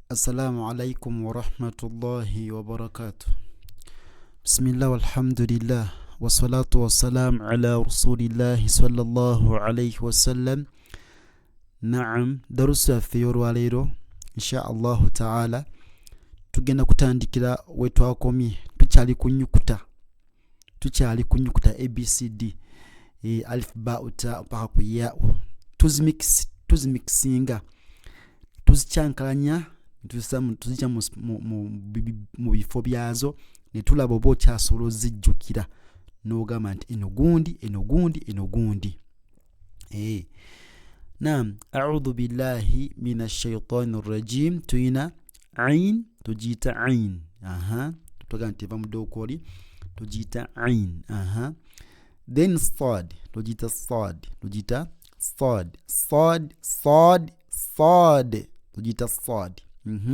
السلام عليكم ورحمة الله وبركاته. بسم الله والحمد لله والصلاة والسلام على رسول الله صلى الله عليه وسلم. نعم درس في وراليرو إن شاء الله تعالى tugenda kutandikira wetwakomye tukyali kunyukuta ABCD alif ba uta mpaka ku ya tuzimixinga tuzicyankalanya tuzijja mu bifo byazo ne tulaba oba okyasobola ozijjukira n'ogamba nti eno gundi. Naam, a'udhu billahi minash shaitanir rajim. Tuyina ain, tujita ain. Tutoga nti eva mudokoli tujita ain. Then sad, tujita sad. Tujita sad.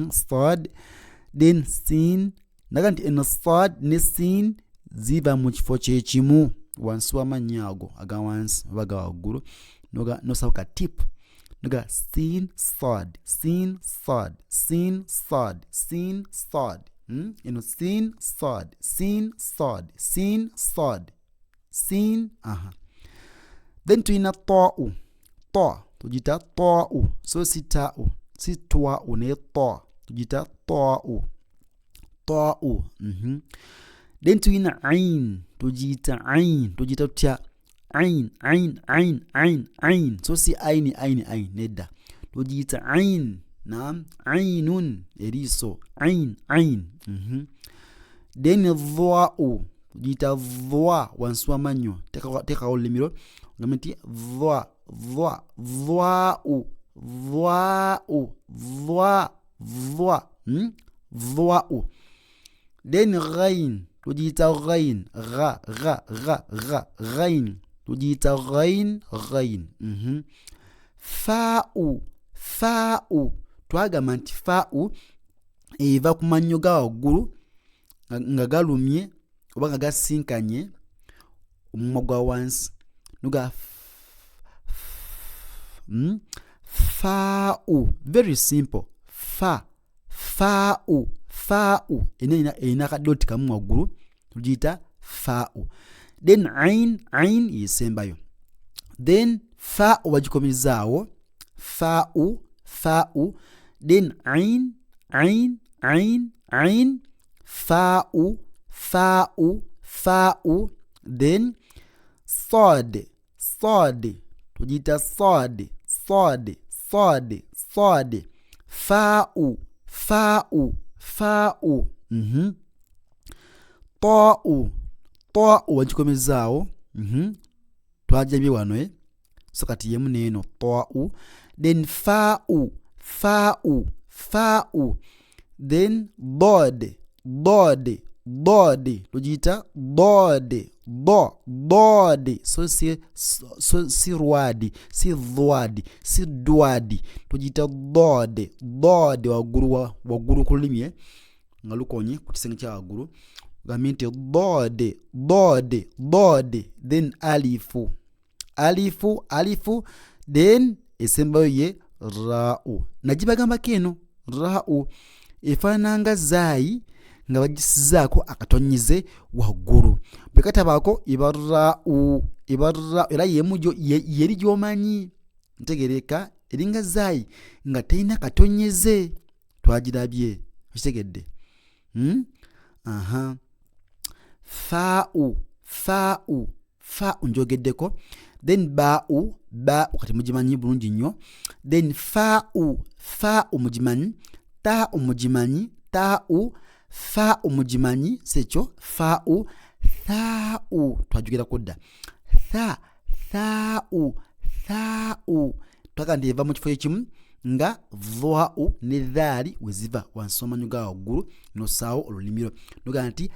Sad. Then sin, naganti eno sad ne sin ziba mu kifo kyekimu wansi w'amannya aga wansi baga waggulu nosauka tip noga sin sad. Eno sin sad. Then tuina ta'u. Tujita ta'u. So si ta'u, si tua'u ne ta. Tujita ta'u. Then tuina ain. Tujita ain. Tujita tia ain. So si aini neda. Tujita ain. Naam, ainun eriso. Ain. Then dhwa'u. Tujita dhwa wansi w'amannyo. Teka olimiro ngamenti dhwa'u. Then ghain. Tujita ghain. Ghain. Tujita ghain. Fa'u. Twagamba nti fa'u eva ku mannyo ga waggulu nga galumye oba nga gasinkanye omumwa gwa wansi nuga fa'u. Very simple. Fa'u ena kadoti kamu waggulu tujita fa'u. Then ain yisembayo. Then fa'u wagikomezaawo fa'u. Then ain fa'u. Then sad. Tujita sad. Fa'u. Ta'u wagikomezaawo twajabye wano so kati yemu neno ta'u. Then fa'u. Then bod. Tujita bod. So si rwadi, si dhwadi, si dwadi. Tujita bod waggulu kulimye nga lukonye ku kisenge kya waggulu gaminti bod. Then alifu. Then esembayo ye ra'u. Najibagamba keno ra'u efananga zaayi nga bagisizaako akatonyize waggulu bwekatabako ibarra'u era yemujo yeri gyomanyi ntegereka eringa zaayi nga teyina katonyeze twagirabye kitegedde. Fa'u njogeddeko. Then ba'u kati mugimanyi bulungi nnyo. Then fa'u mugimanyi. Ta'u mugimanyi. Fa'u mugimanyi sekyo fa'u. Tha'u twajugirako dda. Tha'u twagamba eva mu kifo ekimu nga dhwa'u ne dhaali weziva wansi w'amanyo ga waggulu nosaawo olulimiro nogamba nti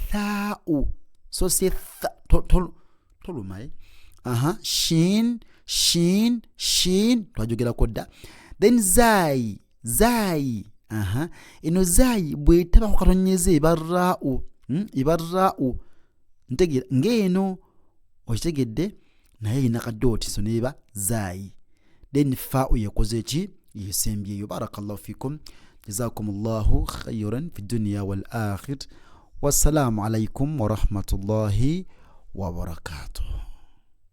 tha'u. So si tolumaye. Shin twajogerako dda. Then zaayi. Eno zaayi bwetaba ku katonyeze ibarra'u. Ntegera ng'eno okitegedde naye ina kadooti so neba zaayi. then fa'u yakoze ki yesembyeyo. Barakallahu fikum, jazakumullahu khayran fi dunya wal akhir. Wassalamu alaikum wa rahmatullahi wa barakatuh.